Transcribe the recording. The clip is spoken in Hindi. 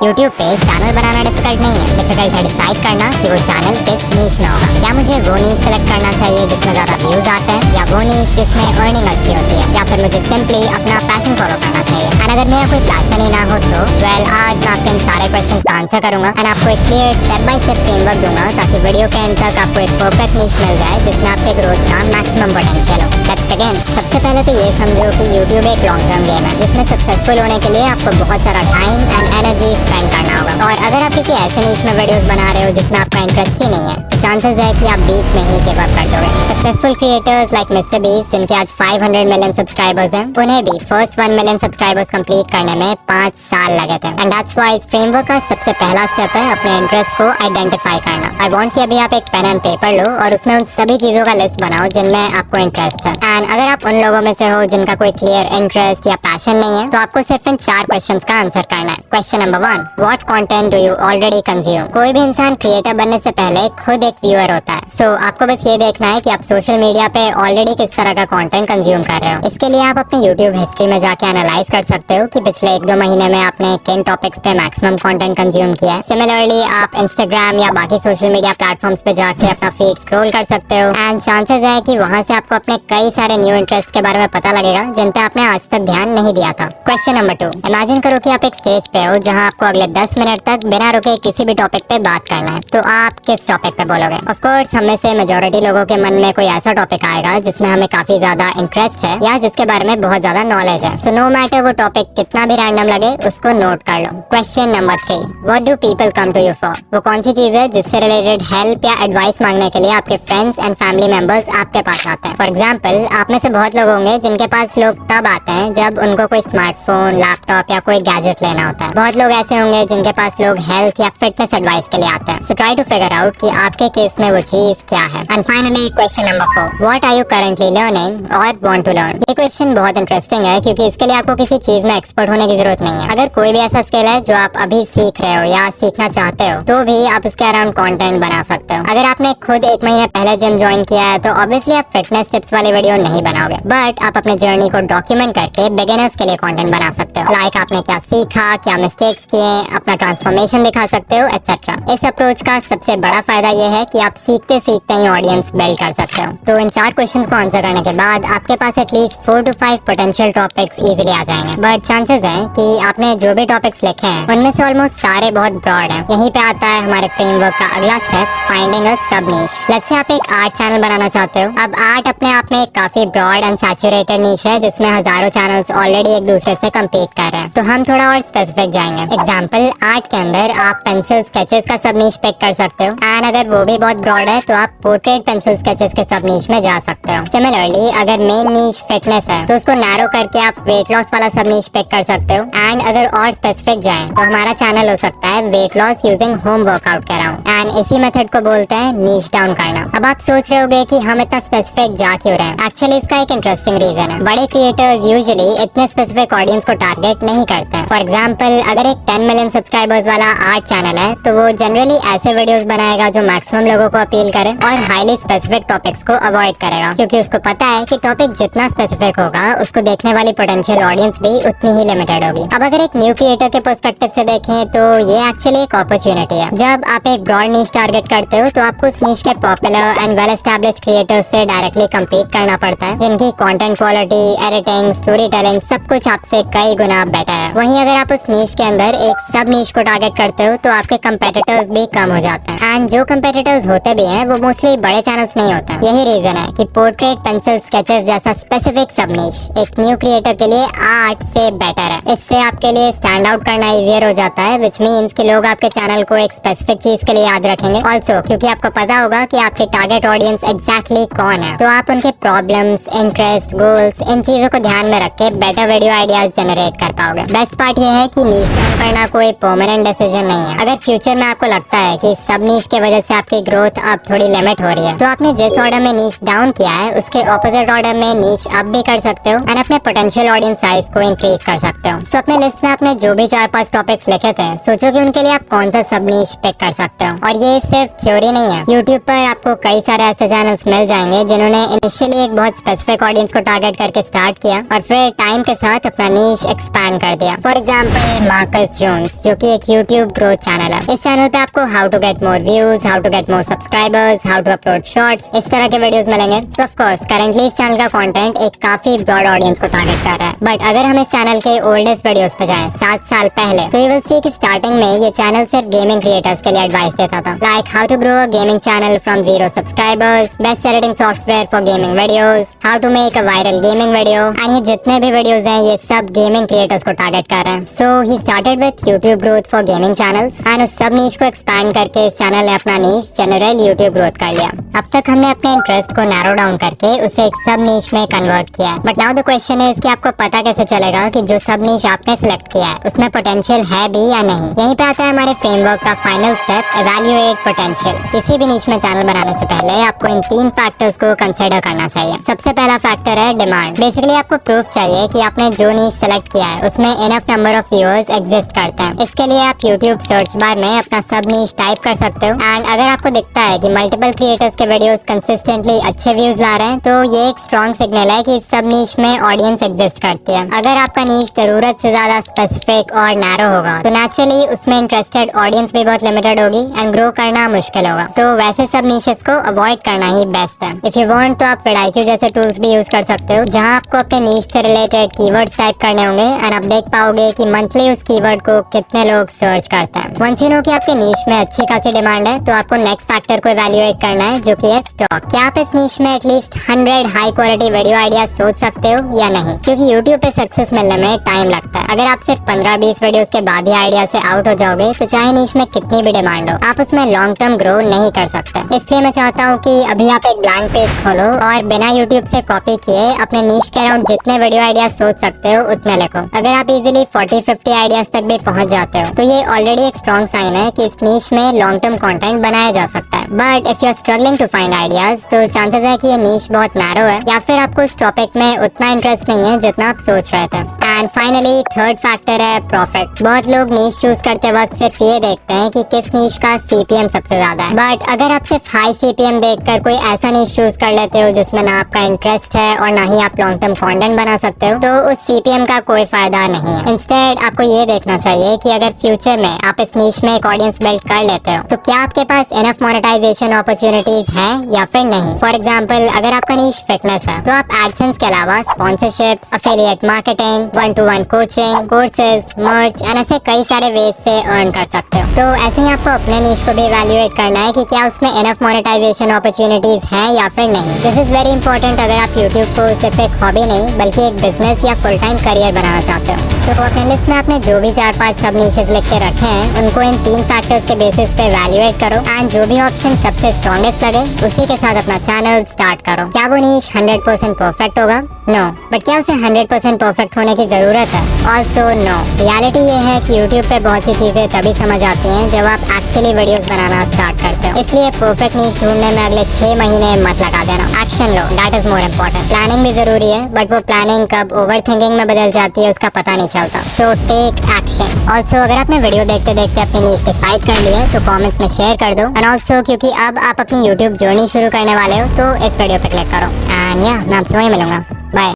यूट्यूब पे चैनल बनाना डिफिकल्ट नहीं है, डिफिकल्ट है डिसाइड करना कि वो चैनल किस नीश में होगा। क्या मुझे वो नीश सेलेक्ट करना चाहिए जिसमें ज्यादा व्यूज आते हैं, या वो नीश जिसमें अर्निंग अच्छी होती है, या फिर मुझे सिंपली अपना पैशन फॉलो करना चाहिए। एंड अगर मेरा कोई पैशन ही ना हो तो आज मैं आपके इन सारे क्वेश्चंस का आंसर करूंगा एंड आपको एक clear step by step framework दूंगा ताकि वीडियो के एंड तक आपको एक परफेक्ट नीश मिल जाए जिसमें आपके ग्रोथ का मैक्सिमम पोटेंशियल हो। Let's begin. सबसे पहले तो ये समझो कि यूट्यूब एक लॉन्ग टर्म गेम है जिसमें सक्सेसफुल होने के लिए आपको बहुत सारा टाइम एंड एनर्जी स्पेंड करना होगा। और अगर आप किसी ऐसे नीश में वीडियोस बना रहे हो जिसमें आपका इंटरेस्ट ही नहीं है तो चांसेस है कि आप बीच में ही गिव अप कर दोगे। Successful creators like mister beast जिनके आज 500 मिलियन सब्सक्राइबर्स हैं, उन्हें भी फर्स्ट 1 मिलियन सब्सक्राइबर्स कंप्लीट करने में 5 साल लगे थे। एंड दैट्स व्हाई इस फ्रेमवर्क का सबसे पहला स्टेप है अपने इंटरेस्ट को आइडेंटिफाई करना। आई वांट कि अभी आप एक पेन एंड पेपर लो और उसमें उन सभी चीजों का लिस्ट बनाओ जिनमें आपको इंटरेस्ट है। एंड अगर आप उन लोगों में से हो जिनका कोई क्लियर इंटरेस्ट या पैशन नहीं है तो आपको सिर्फ इन 4 क्वेश्चंस का आंसर करना है। Question number 1, what content do you already consume? कोई भी इंसान क्रिएटर बनने से पहले खुद एक व्यूअर होता है। सो आपको बस ये देखना है कि आप सोशल मीडिया पे ऑलरेडी किस तरह का कंटेंट कंज्यूम कर रहे हो। इसके लिए आप अपनी यूट्यूब हिस्ट्री में जाके एनालाइज कर सकते हो कि पिछले 1-2 महीने में आपने किन टॉपिक्स पे मैक्सिमम कंटेंट कंज्यूम किया है। सिमिलरली आप इंस्टाग्राम या बाकी सोशल मीडिया प्लेटफॉर्म्स पे जाके अपना फीड स्क्रॉल कर सकते हो एंड चांसेस है कि वहां से आपको अपने कई सारे न्यू इंटरेस्ट के बारे में पता लगेगा जिन पे आपने आज तक ध्यान नहीं दिया था। क्वेश्चन नंबर 2, इमेजिन करो कि आप एक स्टेज पे हो जहां आपको अगले 10 मिनट तक बिना रुके किसी भी टॉपिक पे बात करना है, तो आप किस टॉपिक पे बोलोगे? ऑफ कोर्स हम में से मेजॉरिटी लोगों के मन में कोई ऐसा टॉपिक आएगा जिसमें हमें काफी ज्यादा इंटरेस्ट है या जिसके बारे में बहुत ज्यादा नॉलेज है। सो नो मैटर वो टॉपिक कितना भी रैंडम लगे उसको नोट कर लो। Question number 3, what do people come to you for? वो कौन सी चीज है जिससे रिलेटेड हेल्प या एडवाइस मांगने के लिए आपके फ्रेंड्स एंड फैमिली मेंबर्स आपके पास आते हैं? फॉर एग्जांपल आप में से बहुत लोग होंगे जिनके पास लोग तब आते हैं जब उनको कोई स्मार्टफोन, लैपटॉप या कोई गैजेट लेना होता है। बहुत लोग ऐसे होंगे जिनके पास लोग हेल्थ या फिटनेस एडवाइस के लिए आते हैं। So try to figure out कि आपके केस में वो चीज क्या है। And finally question number 4, what are you currently learning और वांट टू लर्न? ये क्वेश्चन बहुत इंटरेस्टिंग है क्योंकि इसके लिए आपको किसी चीज में एक्सपर्ट होने की जरूरत नहीं है। अगर कोई भी ऐसा स्किल है जो आप अभी सीख रहे हो या सीखना चाहते हो तो भी आप उसके अराउंड कंटेंट बना सकते हो। अगर आपने खुद 1 महीने पहले जिम ज्वाइन किया है तो ऑब्वियसली आप फिटनेस टिप्स वाले वीडियो नहीं बनाओगे, बट आप अपने जर्नी को डॉक्यूमेंट करके बिगिनर्स के लिए कंटेंट बना सकते हो। लाइक आपने क्या सीखा, क्या मिस्टेक्स किए, अपना ट्रांसफॉर्मेशन दिखा सकते हो एटसेट्रा। इस अप्रोच का सबसे बड़ा फायदा ये है कि आप सीखते सीखते ही ऑडियंस बिल्ड कर सकते हो। तो इन 4 क्वेश्चंस को आंसर करने के बाद आपके पास at least 4 to 5 potential topics easily आ जाएंगे। बट चांसेस हैं कि आपने जो भी टॉपिक्स लिखे हैं उनमें से ऑलमोस्ट सारे बहुत ब्रॉड हैं। यहीं पे आता है हमारे फ्रेमवर्क का अगला स्टेप, फाइंडिंग अ सब नीश। लेट्स से आप एक आर्ट चैनल बनाना चाहते हो। अब आर्ट अपने आप में एक काफी ब्रॉड एंड सैचुरेटेड नीश है जिसमें हजारों चैनल्स ऑलरेडी एक दूसरे से कम्पीट कर रहे हैं। तो हम थोड़ा और स्पेसिफिक जाएंगे। एग्जाम्पल, आर्ट के अंदर आप पेंसिल स्केचेस का सब नीश पिक कर सकते हो एंड अगर वो भी बहुत ब्रॉड है तो आप पोर्ट्रेट पेंसिल स्केचेस के सब नीश में जा सकते हो। सिमिलरली अगर मेन नीश फिटनेस है तो उसको नैरो करके आप वेट लॉस वाला सब नीश पिक कर सकते हो। एंड अगर और स्पेसिफिक जाए तो हमारा चैनल हो सकता है weight loss using home workout कर रहा हूँ एंड इसी मेथड को बोलते हैं नीश डाउन करना। अब आप सोच रहे होगे कि हम इतना स्पेसिफिक जा क्यों रहे हैं? एक्चुअली इसका एक इंटरेस्टिंग रीजन है। बड़े क्रिएटर्स यूजुअली इतने स्पेसिफिक ऑडियंस को टारगेट नहीं करते हैं। फॉर एग्जांपल अगर एक 10 मिलियन सब्सक्राइबर्स वाला आर्ट चैनल है तो वो जनरली ऐसे वीडियोस बनाएगा जो मैक्सिमम लोगों को अपील करे और हाईली स्पेसिफिक टॉपिक्स को अवॉइड करेगा क्योंकि उसको पता है कि टॉपिक जितना स्पेसिफिक होगा उसको देखने वाली पोटेंशियल ऑडियंस भी उतनी ही लिमिटेड होगी। अब अगर एक न्यू क्रिएटर के पर्सपेक्टिव से देखें तो ये एक्चुअली एक अपॉर्चुनिटी है। जब आप एक ब्रॉड नीश टारगेट करते हो तो आपको उस नीश के popular and well established creators से डायरेक्टली कम्पीट करना पड़ता है जिनकी content quality, editing, story telling सब कुछ आपसे कई गुना बेटर है। वहीं अगर आप उस नीश के अंदर एक सब नीश को टारगेट करते हो तो आपके कंपेटिटर्स भी कम हो जाते हैं एंड जो कंपेटिटर्स होते भी हैं वो मोस्टली बड़े चैनल्स नहीं होते। यही रीजन है कि पोर्ट्रेट पेंसिल स्केचेस जैसा स्पेसिफिक सब नीश एक न्यू क्रिएटर के लिए आर्ट से बेटर है। इससे आपके लिए स्टैंड आउट करना इजियर हो जाता है व्हिच मींस कि लोग आपके चैनल को एक स्पेसिफिक चीज के लिए याद रखेंगे। ऑल्सो क्योंकि आपको पता होगा कि आपके टारगेट ऑडियंस एग्जैक्टली कौन है तो आप उनके प्रॉब्लम्स, इंटरेस्ट, गोल्स इन चीजों को ध्यान में रख के बेटर वीडियो आइडियाज जनरेट कर पाओगे। बेस्ट पार्ट ये है कि नीश डाउन करना कोई परमानेंट डिसीजन नहीं है। अगर फ्यूचर में आपको लगता है कि सब नीश जिसकी वजह से आपकी ग्रोथ अब थोड़ी लिमिट हो रही है। तो आपने जिस ऑर्डर में नीश डाउन किया है उसके ऑपोजिट ऑर्डर में नीश अप भी कर सकते हो एंड अपने पोटेंशियल ऑडियंस साइज को इंक्रीज कर सकते हो। सो अपने लिस्ट में आपने जो भी 4-5 टॉपिक्स लिखे थे, सोचो कि उनके लिए आप कौन सा सब नीश पिक कर सकते हो। और ये सिर्फ थ्योरी नहीं है, यूट्यूब पर आपको कई सारे ऐसे चैनल्स मिल जाएंगे जिन्होंने इनिशियली एक बहुत स्पेसिफिक ऑडियंस को टारगेट करके स्टार्ट किया और फिर टाइम के साथ अपना नीश एक्सपैंड कर दिया। फॉर एग्जाम्पल मार्कस जोन्स, जो कि एक यूट्यूब ग्रोथ चैनल है। इस चैनल पे आपको how to get more views, how to get more subscribers, how to upload shorts, इस तरह के वीडियोस मिलेंगे। सो ऑफ कोर्स करेंटली इस चैनल का कंटेंट एक काफी ब्रॉड ऑडियंस को टारगेट कर रहा है। बट अगर हम इस चैनल के ओल्डेस्ट वीडियोस पे जाएं 7 साल पहले, तो यू विल सी कि स्टार्टिंग में ये चैनल सिर्फ गेमिंग क्रिएटर्स के लिए एडवाइस देता था, like how to grow a gaming channel from 0 subscribers, best editing software for gaming videos, how to make a viral gaming video. And ये जितने भी वीडियोस हैं ये सब गेमिंग क्रिएटर्स को टारगेट कर रहे हैं। So he started with YouTube growth for gaming channels and उस सब नीश को एक्सपैंड करके इस चैनल ने अपना नीश जनरल यूट्यूब ग्रोथ कर लिया। अब तक हमने अपने इंटरेस्ट को नैरो डाउन करके उसे एक सब नीश में कन्वर्ट किया है। But now the question is कि आपको पता कैसे चलेगा कि जो सब नीश आपने सिलेक्ट किया है उसमें पोटेंशियल है भी या नहीं। यहीं पे आता है हमारे फ्रेमवर्क का फाइनल स्टेप, इवैल्यूएट पोटेंशियल। किसी भी नीश में चैनल बनाने से पहले आपको इन 3 फैक्टर्स को कंसीडर करना चाहिए। सबसे पहला फैक्टर है डिमांड। बेसिकली आपको प्रूफ चाहिए कि आपने जो नीश सेलेक्ट किया है उसमें enough number of viewers exist करते हैं। इसके लिए आप यूट्यूब सर्च बार में अपना सब नीश टाइप कर सकते हो एंड अगर आपको दिखता है कि मल्टीपल क्रिएटर्स के वीडियोस कंसिस्टेंटली अच्छे व्यूज ला रहे हैं, तो ये एक स्ट्रॉन्ग सिग्नल है कि इस सब नीश में ऑडियंस एग्जिस्ट करती है। अगर आपका नीश जरूरत से ज्यादा स्पेसिफिक और नैरो होगा तो नेचुरली उसमें इंटरेस्टेड ऑडियंस भी बहुत लिमिटेड होगी एंड ग्रो करना मुश्किल होगा। तो वैसे सब नीशेस को अवॉइड करना ही बेस्ट है। इफ यू वांट तो आप vidIQ जैसे टूल्स भी यूज कर सकते हो, जहां आपको अपने नीश से रिलेटेड कीवर्ड्स टाइप करने होंगे एंड आप देख पाओगे कि मंथली उस कीवर्ड को कितने लोग सर्च करते हैं। वंस यू नो कि आपके नीश में अच्छी खासी डिमांड है, तो आपको नेक्स्ट फैक्टर को इवैल्यूएट करना है, जो कि है स्टॉक। क्या आप इस नीश में at least 100 high quality video idea सोच सकते हो या नहीं, क्योंकि यूट्यूब पे सक्सेस मिलने में टाइम लगता है। अगर आप सिर्फ 15-20 वीडियोस के बाद ही आइडिया से आउट हो जाओगे तो चाहे नीश में कितनी भी डिमांड हो, आप उसमें लॉन्ग टर्म ग्रो नहीं कर सकते। इसलिए मैं चाहता हूँ कि अभी आप एक ब्लैंक पेज खोलो और बिना यूट्यूब से कॉपी किए अपने नीश के अराउंड जितने वीडियो आइडिया सोच सकते हो उतने लिखो। अगर आप इजीली 40-50 आइडियाज तक भी पहुंच जाते हो तो ये ऑलरेडी एक स्ट्रॉन्ग साइन है कि इस नीश में लॉन्ग टर्म कंटेंट बनाया जा सकता है। But if you are struggling to find ideas, तो चांसेस है कि ये नीश बहुत नैरो है या फिर आपको इस टॉपिक में उतना इंटरेस्ट नहीं है जितना आप सोच रहे थे। एंड फाइनली थर्ड फैक्टर है प्रॉफिट। बहुत लोग नीश चूज करते वक्त सिर्फ ये देखते हैं कि किस नीश का सीपीएम सबसे ज्यादा है। बट अगर आप सिर्फ हाई सीपीएम देखकर कोई ऐसा नीश चूज कर लेते हो जिसमें ना आपका इंटरेस्ट है और ना ही आप लॉन्ग टर्म कंटेंट बना सकते हो, तो उस सीपीएम का कोई फायदा नहीं है। इंस्टेड आपको ये देखना चाहिए कि अगर फ्यूचर में आप इस नीश में एक ऑडियंस बिल्ड कर लेते हो तो क्या आपके पास इनफ मोनेटाइजेशन अपॉर्चुनिटीज है या फिर नहीं। फॉर एग्जाम्पल अगर आपका नीश फिटनेस है तो आप एडसेंस के अलावा sponsorships, affiliate marketing, 1-to-1 coaching, courses, मर्च एंड ऐसे कई सारे वेज से अर्न कर सकते हो। तो ऐसे ही आपको अपने नीश को भी इवैल्यूएट करना है कि क्या उसमें इनफ मोनेटाइजेशन अपॉर्चुनिटीज हैं या फिर नहीं। दिस इज वेरी इंपॉर्टेंट अगर आप यूट्यूब को सिर्फ एक हॉबी नहीं बल्कि एक बिजनेस या फुल टाइम करियर बनाना चाहते हो। तो अपने लिस्ट में आपने जो भी 4-5 सब नीशेस लिख के रखे हैं उनको इन 3 फैक्टर्स के बेसिस पे इवैल्यूएट करो एंड जो भी ऑप्शन सबसे स्ट्रॉन्गेस्ट लगे उसी के साथ अपना चैनल स्टार्ट करो। क्या वो नीश 100% परफेक्ट होगा? नो। बट क्या उसे 100% परफेक्ट होने की जरूरत है? Also no. रियलिटी ये है कि यूट्यूब पे बहुत सी चीजें तभी समझ आती हैं जब आप एक्चुअली वीडियोस बनाना स्टार्ट करते हो। इसलिए परफेक्ट नीश ढूंढने में अगले 6 महीने मत लगा देना। Action low, that is more important. Planning भी जरूरी है, बट वो प्लानिंग कब ओवर थिंकिंग में बदल जाती है उसका पता नहीं चलता। So take action. ऑल्सो अगर आपने वीडियो देखते देखते अपनी नीश डिसाइड कर ली है तो कॉमेंट्स में शेयर कर दो। एंड ऑल्सो क्योंकि अब आप अपनी यूट्यूब जर्नी शुरू करने वाले हो तो इस वीडियो पे क्लिक करो। एंड या मैं आपसे वहीं मिलूंगा। बाय।